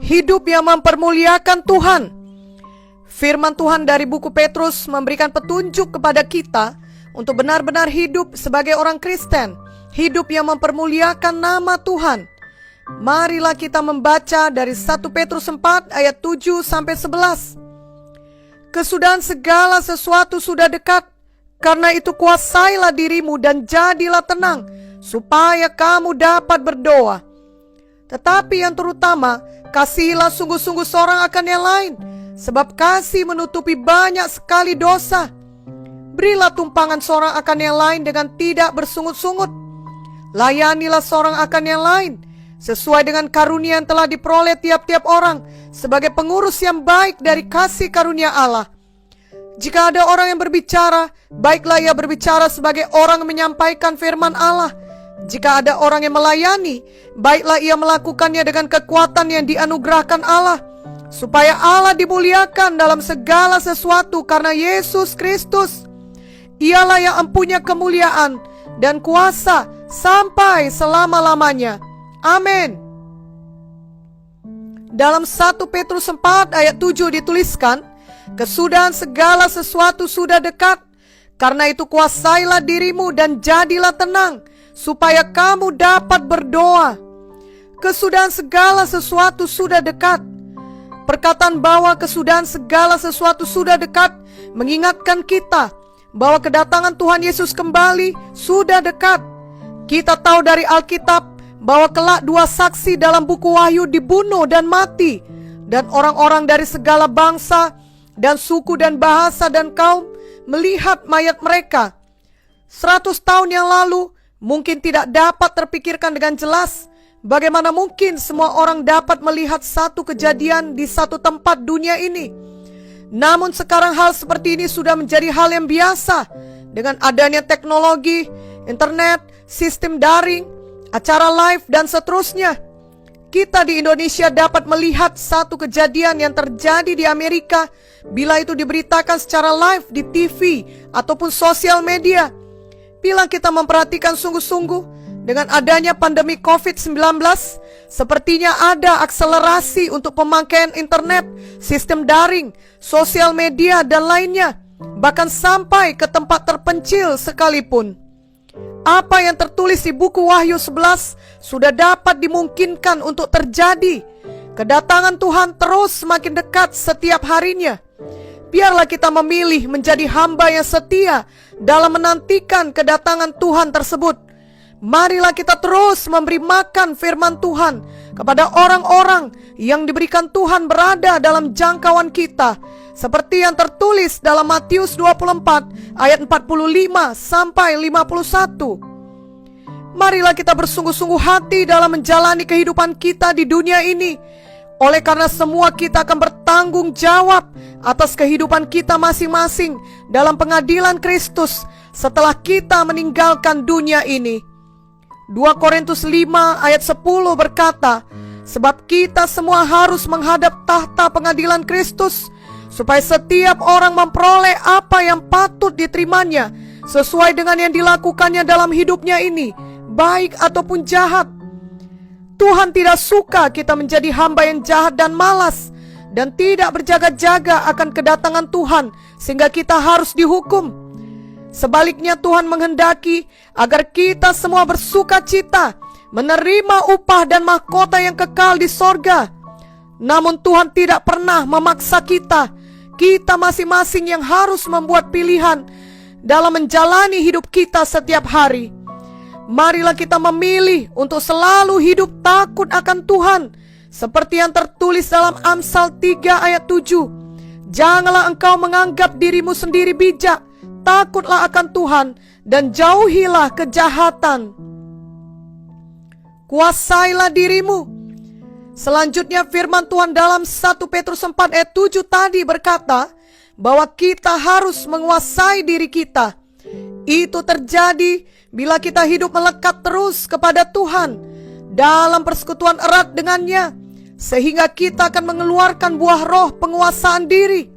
hidup yang mempermuliakan Tuhan. Firman Tuhan dari buku Petrus memberikan petunjuk kepada kita untuk benar-benar hidup sebagai orang Kristen, hidup yang mempermuliakan nama Tuhan. Marilah kita membaca dari 1 Petrus 4 ayat 7 sampai 11. Kesudahan segala sesuatu sudah dekat, karena itu kuasailah dirimu dan jadilah tenang, supaya kamu dapat berdoa. Tetapi yang terutama, kasihilah sungguh-sungguh seorang akan yang lain, sebab kasih menutupi banyak sekali dosa. Berilah tumpangan seorang akan yang lain dengan tidak bersungut-sungut. Layanilah seorang akan yang lain, sesuai dengan karunia yang telah diperoleh tiap-tiap orang, sebagai pengurus yang baik dari kasih karunia Allah. Jika ada orang yang berbicara, baiklah ia berbicara sebagai orang yang menyampaikan firman Allah. Jika ada orang yang melayani, baiklah ia melakukannya dengan kekuatan yang dianugerahkan Allah, supaya Allah dimuliakan dalam segala sesuatu karena Yesus Kristus. Ialah yang empunya kemuliaan dan kuasa sampai selama-lamanya. Amin. Dalam 1 Petrus 4 ayat 7 dituliskan, kesudahan segala sesuatu sudah dekat, karena itu kuasailah dirimu dan jadilah tenang, supaya kamu dapat berdoa. Kesudahan segala sesuatu sudah dekat. Perkataan bahwa kesudahan segala sesuatu sudah dekat mengingatkan kita bahwa kedatangan Tuhan Yesus kembali sudah dekat. Kita tahu dari Alkitab bahwa kelak dua saksi dalam buku Wahyu dibunuh dan mati, dan orang-orang dari segala bangsa dan suku dan bahasa dan kaum melihat mayat mereka. 100 tahun yang lalu mungkin tidak dapat terpikirkan dengan jelas bagaimana mungkin semua orang dapat melihat satu kejadian di satu tempat dunia ini. Namun sekarang hal seperti ini sudah menjadi hal yang biasa dengan adanya teknologi, internet, sistem daring, acara live dan seterusnya. Kita di Indonesia dapat melihat satu kejadian yang terjadi di Amerika bila itu diberitakan secara live di TV ataupun sosial media. Bila kita memperhatikan sungguh-sungguh, dengan adanya pandemi COVID-19, sepertinya ada akselerasi untuk pemakaian internet, sistem daring, sosial media, dan lainnya, bahkan sampai ke tempat terpencil sekalipun. Apa yang tertulis di buku Wahyu 11 sudah dapat dimungkinkan untuk terjadi. Kedatangan Tuhan terus semakin dekat setiap harinya. Biarlah kita memilih menjadi hamba yang setia dalam menantikan kedatangan Tuhan tersebut. Marilah kita terus memberi makan firman Tuhan kepada orang-orang yang diberikan Tuhan berada dalam jangkauan kita, seperti yang tertulis dalam Matius 24 ayat 45 sampai 51. Marilah kita bersungguh-sungguh hati dalam menjalani kehidupan kita di dunia ini, oleh karena semua kita akan bertanggung jawab atas kehidupan kita masing-masing dalam pengadilan Kristus setelah kita meninggalkan dunia ini. 2 Korintus 5 ayat 10 berkata, sebab kita semua harus menghadap tahta pengadilan Kristus, supaya setiap orang memperoleh apa yang patut diterimanya sesuai dengan yang dilakukannya dalam hidupnya ini, baik ataupun jahat. Tuhan tidak suka kita menjadi hamba yang jahat dan malas, dan tidak berjaga-jaga akan kedatangan Tuhan sehingga kita harus dihukum. Sebaliknya Tuhan menghendaki agar kita semua bersuka cita, menerima upah dan mahkota yang kekal di sorga. Namun Tuhan tidak pernah memaksa kita. Kita masing-masing yang harus membuat pilihan dalam menjalani hidup kita setiap hari. Marilah kita memilih untuk selalu hidup takut akan Tuhan, seperti yang tertulis dalam Amsal 3 ayat 7. Janganlah engkau menganggap dirimu sendiri bijak, takutlah akan Tuhan dan jauhilah kejahatan. Kuasailah dirimu. Selanjutnya firman Tuhan dalam 1 Petrus 4 ayat 7 tadi berkata bahwa kita harus menguasai diri kita. Itu terjadi bila kita hidup melekat terus kepada Tuhan dalam persekutuan erat dengannya, sehingga kita akan mengeluarkan buah roh penguasaan diri.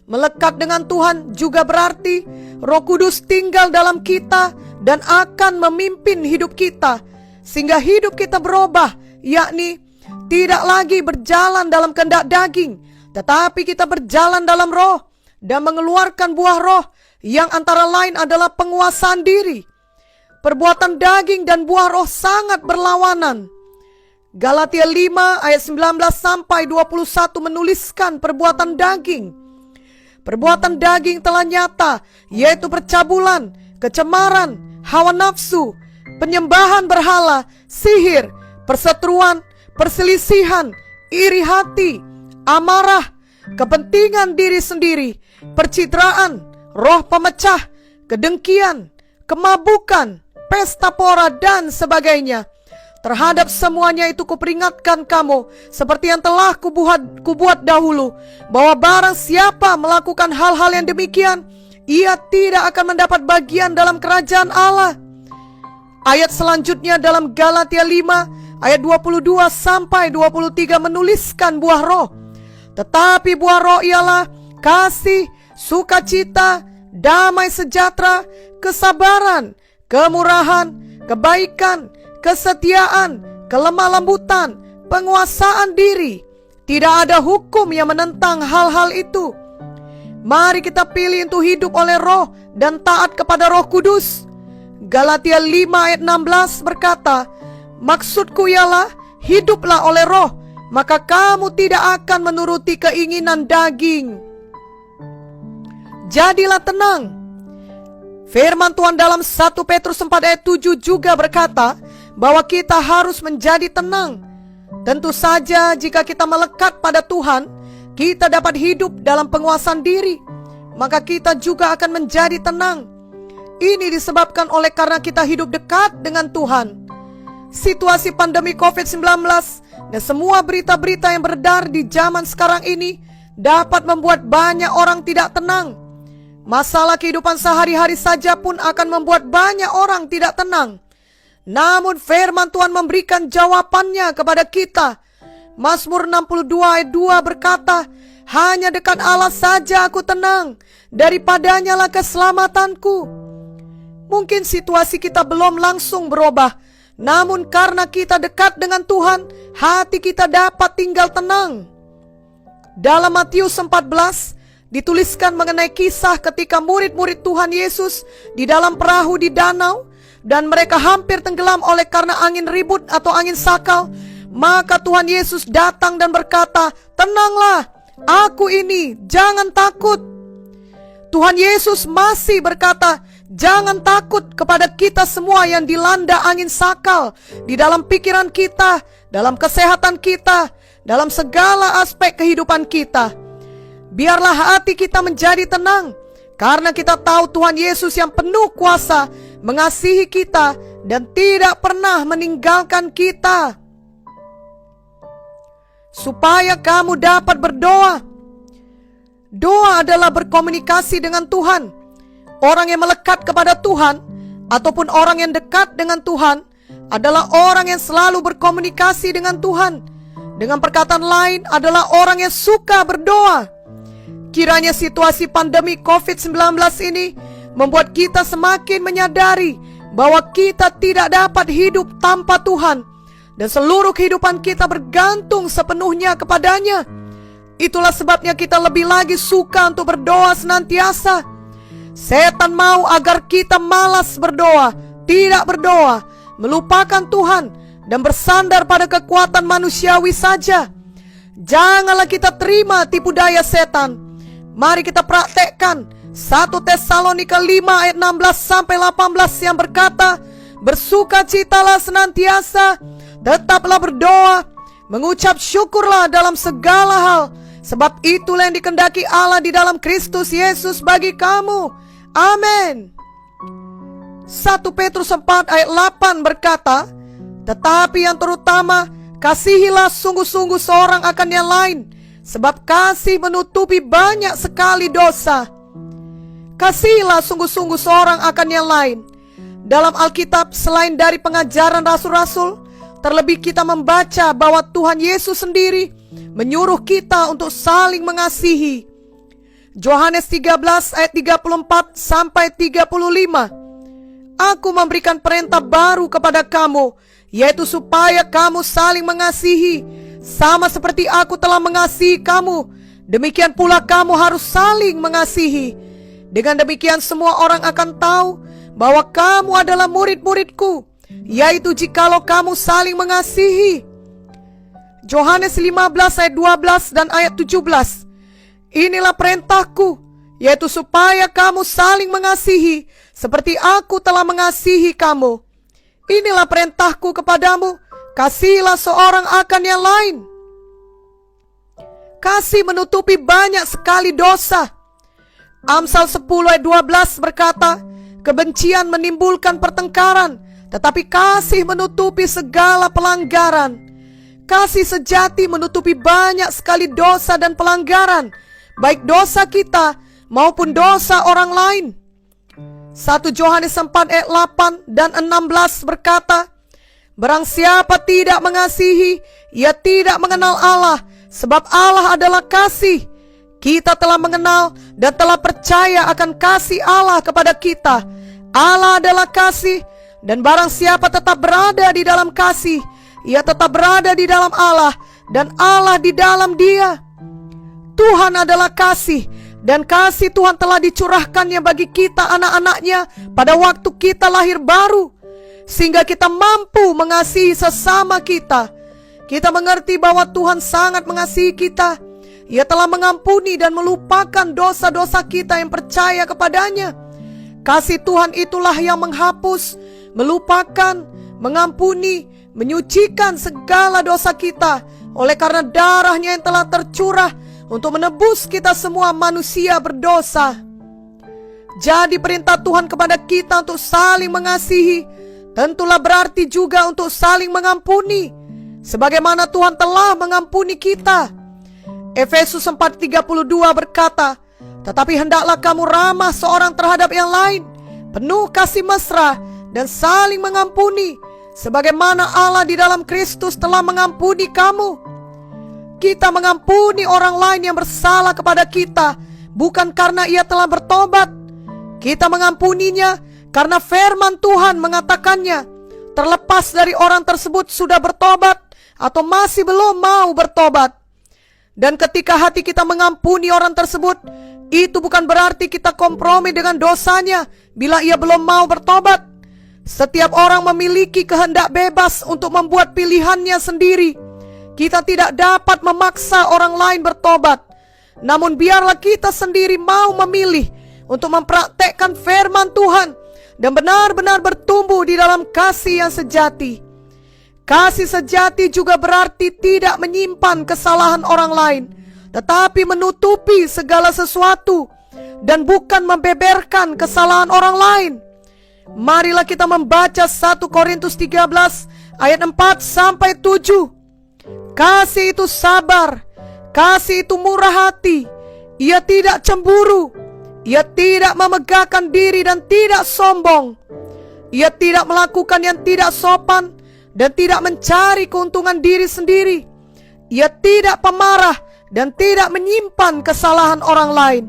Melekat dengan Tuhan juga berarti Roh Kudus tinggal dalam kita dan akan memimpin hidup kita, sehingga hidup kita berubah, yakni tidak lagi berjalan dalam kehendak daging, tetapi kita berjalan dalam roh dan mengeluarkan buah roh yang antara lain adalah penguasaan diri. Perbuatan daging dan buah roh sangat berlawanan. Galatia 5 ayat 19 sampai 21 menuliskan perbuatan daging. Perbuatan daging telah nyata, yaitu percabulan, kecemaran, hawa nafsu, penyembahan berhala, sihir, perseteruan, perselisihan, iri hati, amarah, kepentingan diri sendiri, percitraan, roh pemecah, kedengkian, kemabukan, pesta pora, dan sebagainya. Terhadap semuanya itu kuperingatkan kamu, seperti yang telah kubuat dahulu, bahwa barang siapa melakukan hal-hal yang demikian, ia tidak akan mendapat bagian dalam kerajaan Allah. Ayat selanjutnya dalam Galatia 5 ayat 22 sampai 23 menuliskan buah roh. Tetapi buah roh ialah kasih, sukacita, damai sejahtera, kesabaran, kemurahan, kebaikan, kesetiaan, kelemah lembutan, penguasaan diri. Tidak ada hukum yang menentang hal-hal itu. Mari kita pilih untuk hidup oleh roh dan taat kepada Roh Kudus. Galatia 5 ayat 16 berkata, maksudku ialah hiduplah oleh roh, maka kamu tidak akan menuruti keinginan daging. Jadilah tenang. Firman Tuhan dalam 1 Petrus 4 ayat 7 juga berkata bahwa kita harus menjadi tenang. Tentu saja jika kita melekat pada Tuhan, kita dapat hidup dalam penguasaan diri, maka kita juga akan menjadi tenang. Ini disebabkan oleh karena kita hidup dekat dengan Tuhan. Situasi pandemi COVID-19 dan semua berita-berita yang beredar di zaman sekarang ini dapat membuat banyak orang tidak tenang. Masalah kehidupan sehari-hari saja pun akan membuat banyak orang tidak tenang. Namun firman Tuhan memberikan jawabannya kepada kita. Mazmur 62 ayat 2 berkata, hanya dekat Allah saja aku tenang, daripadanya lah keselamatanku. Mungkin situasi kita belum langsung berubah, namun karena kita dekat dengan Tuhan, hati kita dapat tinggal tenang. Dalam Matius 14 dituliskan mengenai kisah ketika murid-murid Tuhan Yesus di dalam perahu di danau, dan mereka hampir tenggelam oleh karena angin ribut atau angin sakal. Maka Tuhan Yesus datang dan berkata, tenanglah, aku ini, jangan takut. Tuhan Yesus masih berkata, jangan takut kepada kita semua yang dilanda angin sakal di dalam pikiran kita, dalam kesehatan kita, dalam segala aspek kehidupan kita. Biarlah hati kita menjadi tenang, karena kita tahu Tuhan Yesus yang penuh kuasa mengasihi kita dan tidak pernah meninggalkan kita. Supaya kamu dapat berdoa. Doa adalah berkomunikasi dengan Tuhan. Orang yang melekat kepada Tuhan ataupun orang yang dekat dengan Tuhan adalah orang yang selalu berkomunikasi dengan Tuhan. Dengan perkataan lain adalah orang yang suka berdoa. Kiranya situasi pandemi COVID-19 ini membuat kita semakin menyadari bahwa kita tidak dapat hidup tanpa Tuhan, dan seluruh kehidupan kita bergantung sepenuhnya kepadanya. Itulah sebabnya kita lebih lagi suka untuk berdoa senantiasa. Setan mau agar kita malas berdoa, tidak berdoa, melupakan Tuhan, dan bersandar pada kekuatan manusiawi saja. Janganlah kita terima tipu daya setan. Mari kita praktekkan 1 Tesalonika 5 ayat 16 sampai 18 yang berkata, bersukacitalah senantiasa, tetaplah berdoa, mengucap syukurlah dalam segala hal, sebab itulah yang dikehendaki Allah di dalam Kristus Yesus bagi kamu. Amin. 1 Petrus 4 ayat 8 berkata, tetapi yang terutama, kasihilah sungguh-sungguh seorang akan yang lain, sebab kasih menutupi banyak sekali dosa. Kasihilah sungguh-sungguh seorang akan yang lain. Dalam Alkitab, selain dari pengajaran rasul-rasul, terlebih kita membaca bahwa Tuhan Yesus sendiri menyuruh kita untuk saling mengasihi. Yohanes 13 ayat 34 sampai 35. Aku memberikan perintah baru kepada kamu, yaitu supaya kamu saling mengasihi, sama seperti aku telah mengasihi kamu, demikian pula kamu harus saling mengasihi. Dengan demikian semua orang akan tahu bahwa kamu adalah murid-muridku, yaitu jikalau kamu saling mengasihi. Yohanes 15 ayat 12 dan ayat 17. Inilah perintahku, yaitu supaya kamu saling mengasihi seperti aku telah mengasihi kamu. Inilah perintahku kepadamu, kasihilah seorang akan yang lain. Kasih menutupi banyak sekali dosa. Amsal 10 ayat 12 berkata, kebencian menimbulkan pertengkaran, tetapi kasih menutupi segala pelanggaran. Kasih sejati menutupi banyak sekali dosa dan pelanggaran, baik dosa kita maupun dosa orang lain. 1 Yohanes 4 ayat 8 dan 16 berkata, barang siapa tidak mengasihi, ia tidak mengenal Allah, sebab Allah adalah kasih. Kita telah mengenal dan telah percaya akan kasih Allah kepada kita. Allah adalah kasih, dan barang siapa tetap berada di dalam kasih, ia tetap berada di dalam Allah, dan Allah di dalam dia. Tuhan adalah kasih, dan kasih Tuhan telah dicurahkannya bagi kita anak-anaknya pada waktu kita lahir baru, sehingga kita mampu mengasihi sesama kita. Kita mengerti bahwa Tuhan sangat mengasihi kita. Ia telah mengampuni dan melupakan dosa-dosa kita yang percaya kepadanya. Kasih Tuhan itulah yang menghapus, melupakan, mengampuni, menyucikan segala dosa kita, oleh karena darahnya yang telah tercurah untuk menebus kita semua manusia berdosa. Jadi perintah Tuhan kepada kita untuk saling mengasihi tentulah berarti juga untuk saling mengampuni, sebagaimana Tuhan telah mengampuni kita. Efesus 4:32 berkata, tetapi hendaklah kamu ramah seorang terhadap yang lain, penuh kasih mesra dan saling mengampuni, sebagaimana Allah di dalam Kristus telah mengampuni kamu. Kita mengampuni orang lain yang bersalah kepada kita, bukan karena ia telah bertobat. Kita mengampuninya karena firman Tuhan mengatakannya, terlepas dari orang tersebut sudah bertobat atau masih belum mau bertobat. Dan ketika hati kita mengampuni orang tersebut, itu bukan berarti kita kompromi dengan dosanya bila ia belum mau bertobat. Setiap orang memiliki kehendak bebas untuk membuat pilihannya sendiri. Kita tidak dapat memaksa orang lain bertobat. Namun biarlah kita sendiri mau memilih untuk mempraktekkan firman Tuhan dan benar-benar bertumbuh di dalam kasih yang sejati. Kasih sejati juga berarti tidak menyimpan kesalahan orang lain, tetapi menutupi segala sesuatu dan bukan membeberkan kesalahan orang lain. Marilah kita membaca 1 Korintus 13 ayat 4-7. Kasih itu sabar, kasih itu murah hati, ia tidak cemburu, ia tidak memegahkan diri dan tidak sombong, ia tidak melakukan yang tidak sopan dan tidak mencari keuntungan diri sendiri, ia tidak pemarah dan tidak menyimpan kesalahan orang lain,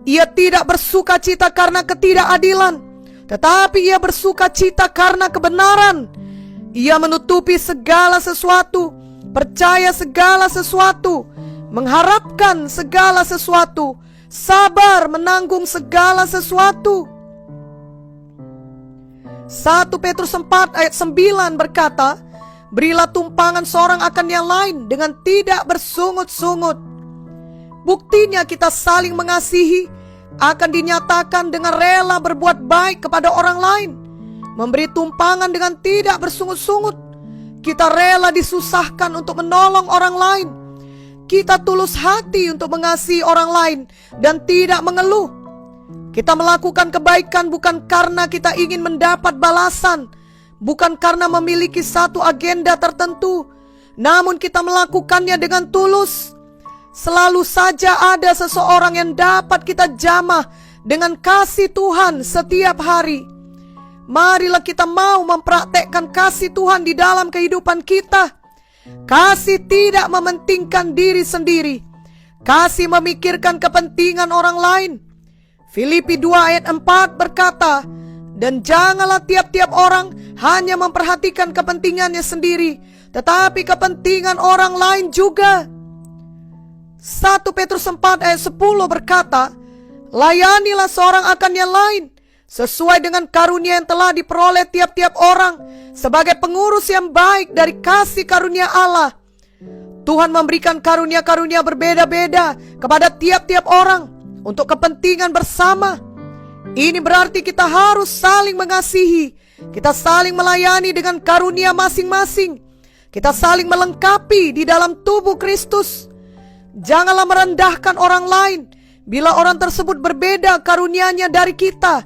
ia tidak bersuka cita karena ketidakadilan, tetapi ia bersuka cita karena kebenaran. Ia menutupi segala sesuatu, percaya segala sesuatu, mengharapkan segala sesuatu, sabar menanggung segala sesuatu. 1 Petrus 4 ayat 9 berkata, berilah tumpangan seorang akan yang lain dengan tidak bersungut-sungut. Buktinya kita saling mengasihi akan dinyatakan dengan rela berbuat baik kepada orang lain, memberi tumpangan dengan tidak bersungut-sungut. Kita rela disusahkan untuk menolong orang lain. Kita tulus hati untuk mengasihi orang lain dan tidak mengeluh. Kita melakukan kebaikan bukan karena kita ingin mendapat balasan, bukan karena memiliki satu agenda tertentu, namun kita melakukannya dengan tulus. Selalu saja ada seseorang yang dapat kita jamah dengan kasih Tuhan setiap hari. Marilah kita mau mempraktekkan kasih Tuhan di dalam kehidupan kita. Kasih tidak mementingkan diri sendiri. Kasih memikirkan kepentingan orang lain. Filipi 2 ayat 4 berkata, dan janganlah tiap-tiap orang hanya memperhatikan kepentingannya sendiri, tetapi kepentingan orang lain juga. 1 Petrus 4 ayat 10 berkata, layanilah seorang akan yang lain, sesuai dengan karunia yang telah diperoleh tiap-tiap orang, sebagai pengurus yang baik dari kasih karunia Allah. Tuhan memberikan karunia-karunia berbeda-beda kepada tiap-tiap orang untuk kepentingan bersama. Ini berarti kita harus saling mengasihi, kita saling melayani dengan karunia masing-masing, kita saling melengkapi di dalam tubuh Kristus. Janganlah merendahkan orang lain bila orang tersebut berbeda karunianya dari kita.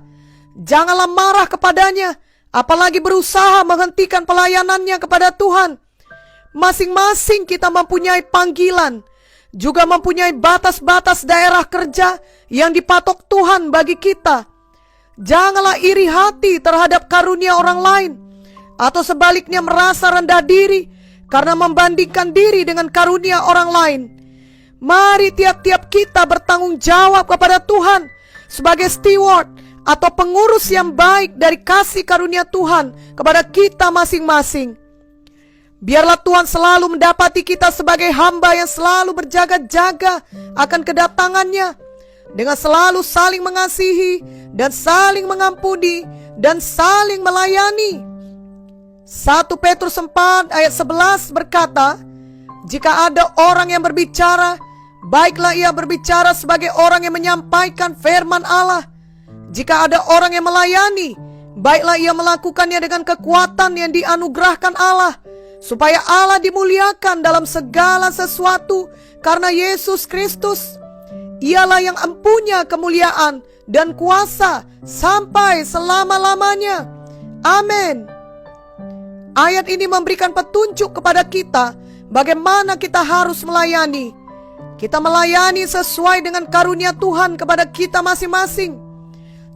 Janganlah marah kepadanya, apalagi berusaha menghentikan pelayanannya kepada Tuhan. Masing-masing kita mempunyai panggilan, juga mempunyai batas-batas daerah kerja yang dipatok Tuhan bagi kita. Janganlah iri hati terhadap karunia orang lain, atau sebaliknya merasa rendah diri karena membandingkan diri dengan karunia orang lain. Mari tiap-tiap kita bertanggung jawab kepada Tuhan sebagai steward atau pengurus yang baik dari kasih karunia Tuhan kepada kita masing-masing. Biarlah Tuhan selalu mendapati kita sebagai hamba yang selalu berjaga-jaga akan kedatangannya, dengan selalu saling mengasihi dan saling mengampuni dan saling melayani. 1 Petrus 4 ayat 11 berkata, jika ada orang yang berbicara, baiklah ia berbicara sebagai orang yang menyampaikan firman Allah. Jika ada orang yang melayani, baiklah ia melakukannya dengan kekuatan yang dianugerahkan Allah, supaya Allah dimuliakan dalam segala sesuatu karena Yesus Kristus. Ialah yang empunya kemuliaan dan kuasa sampai selama-lamanya. Amin. Ayat ini memberikan petunjuk kepada kita bagaimana kita harus melayani. Kita melayani sesuai dengan karunia Tuhan kepada kita masing-masing.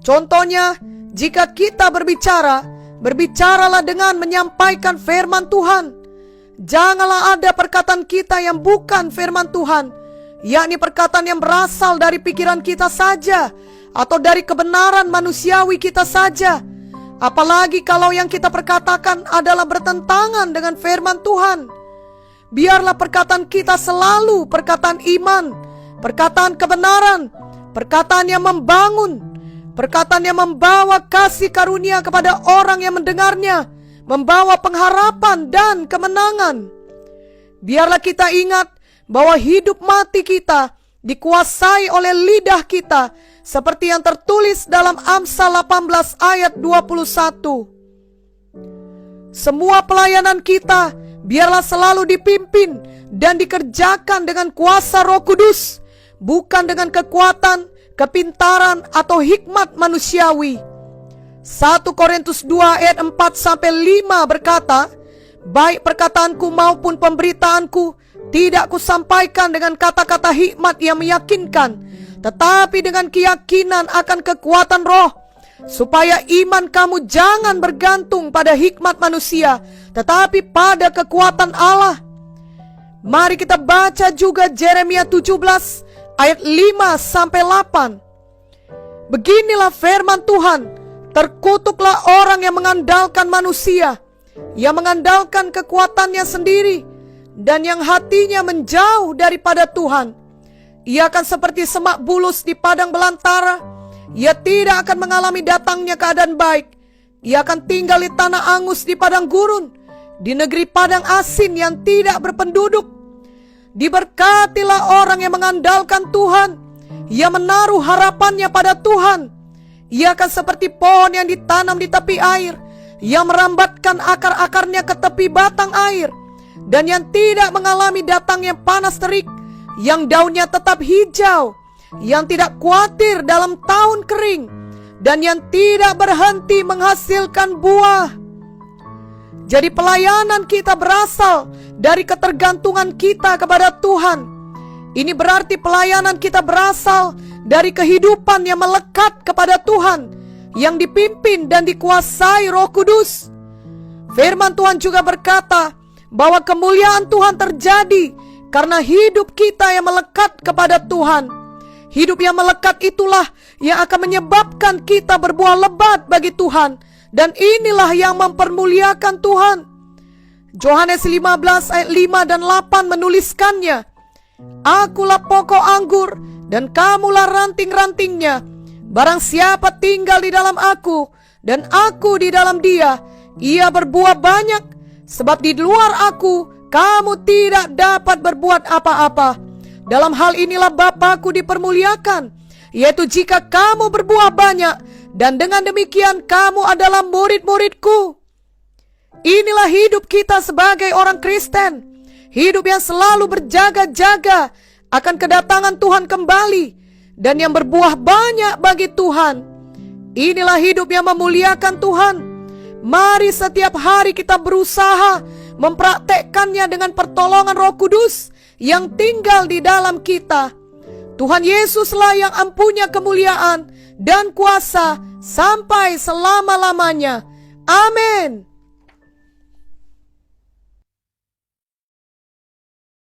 Contohnya, jika kita berbicara, berbicaralah dengan menyampaikan firman Tuhan. Janganlah ada perkataan kita yang bukan firman Tuhan, yakni perkataan yang berasal dari pikiran kita saja, atau dari kebenaran manusiawi kita saja. Apalagi kalau yang kita perkatakan adalah bertentangan dengan firman Tuhan. Biarlah perkataan kita selalu perkataan iman, perkataan kebenaran, perkataan yang membangun, perkataan yang membawa kasih karunia kepada orang yang mendengarnya, membawa pengharapan dan kemenangan. Biarlah kita ingat bahwa hidup mati kita dikuasai oleh lidah kita, seperti yang tertulis dalam Amsal 18 ayat 21. Semua pelayanan kita biarlah selalu dipimpin dan dikerjakan dengan kuasa Roh Kudus, bukan dengan kekuatan, kepintaran atau hikmat manusiawi. 1 Korintus 2 ayat 4-5 berkata, baik perkataanku maupun pemberitaanku tidak kusampaikan dengan kata-kata hikmat yang meyakinkan, tetapi dengan keyakinan akan kekuatan roh, supaya iman kamu jangan bergantung pada hikmat manusia, tetapi pada kekuatan Allah. Mari kita baca juga Yeremia 17 ayat 5-8. Beginilah firman Tuhan, terkutuklah orang yang mengandalkan manusia, yang mengandalkan kekuatannya sendiri, dan yang hatinya menjauh daripada Tuhan. Ia akan seperti semak bulus di padang belantara. Ia tidak akan mengalami datangnya keadaan baik. Ia akan tinggal di tanah angus di padang gurun, di negeri padang asin yang tidak berpenduduk. Diberkatilah orang yang mengandalkan Tuhan, ia menaruh harapannya pada Tuhan. Ia akan seperti pohon yang ditanam di tepi air, yang merambatkan akar-akarnya ke tepi batang air, dan yang tidak mengalami datangnya panas terik, yang daunnya tetap hijau, yang tidak khawatir dalam tahun kering, dan yang tidak berhenti menghasilkan buah. Jadi pelayanan kita berasal dari ketergantungan kita kepada Tuhan. Ini berarti pelayanan kita berasal dari kehidupan yang melekat kepada Tuhan, yang dipimpin dan dikuasai Roh Kudus. Firman Tuhan juga berkata bahwa kemuliaan Tuhan terjadi karena hidup kita yang melekat kepada Tuhan. Hidup yang melekat itulah yang akan menyebabkan kita berbuah lebat bagi Tuhan, dan inilah yang mempermuliakan Tuhan. Yohanes 15 ayat 5 dan 8 menuliskannya, Akulah pokok anggur dan kamulah ranting-rantingnya. Barang siapa tinggal di dalam aku dan aku di dalam dia, ia berbuah banyak, sebab di luar aku kamu tidak dapat berbuat apa-apa. Dalam hal inilah Bapa-Ku dipermuliakan, yaitu jika kamu berbuah banyak, dan dengan demikian kamu adalah murid-murid-Ku. Inilah hidup kita sebagai orang Kristen, hidup yang selalu berjaga-jaga akan kedatangan Tuhan kembali, dan yang berbuah banyak bagi Tuhan. Inilah hidup yang memuliakan Tuhan. Mari setiap hari kita berusaha mempraktekkannya dengan pertolongan Roh Kudus yang tinggal di dalam kita. Tuhan Yesuslah yang empunya kemuliaan dan kuasa sampai selama-lamanya. Amin.